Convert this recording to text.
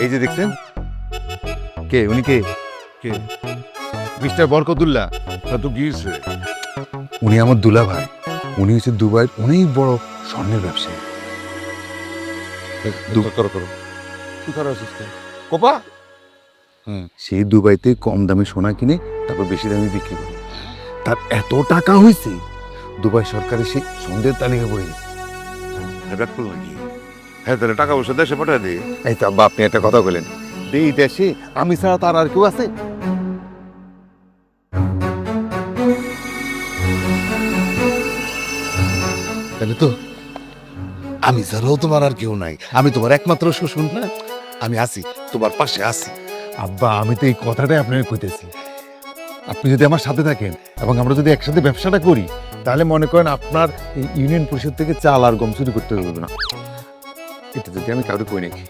এই যে দেখছেন, কে উনি? কে কে? মিস্টার বরকতুল্লাহ। তা তো গিয়েছে। উনি আমার দুলা ভাই। উনি হচ্ছে দুবাইয়ের অনেক বড় স্বর্ণের ব্যবসায়ী। করো করো, তুই খারাপ আছিস কেন? কোপা। সেই দুবাইতে কম দামে সোনা কিনে তারপর বেশি দামে বিক্রি করে। তার এত টাকা হয়েছে, দুবাই সরকারের সেই স্বর্ণের তালিকা পড়ে গেছে। ব্যাক করলো কি? হ্যাঁ, তাহলে টাকা পয়সা দেশে পাঠায় দে। এই তো আব্বা, আপনি একটা কথা বলেন, এই দেশে আমি ছাড়া তার আর কেউ আছে? তাহলে তো আমি ছাড়াও তোমার আর কেউ নাই। আমি তোমার একমাত্র শ্বশুর না? আমি আছি, তোমার পাশে আছি। আব্বা, আমি তো এই কথাটাই আপনাকে কইতেছি। আপনি যদি আমার সাথে থাকেন এবং আমরা যদি একসাথে ব্যবসাটা করি, তাহলে মনে করেন আপনার এই ইউনিয়ন পরিষদ থেকে চাল আর গম চুরি করতে হবে না। এটা যদি আমি কাউকে কই নাকি।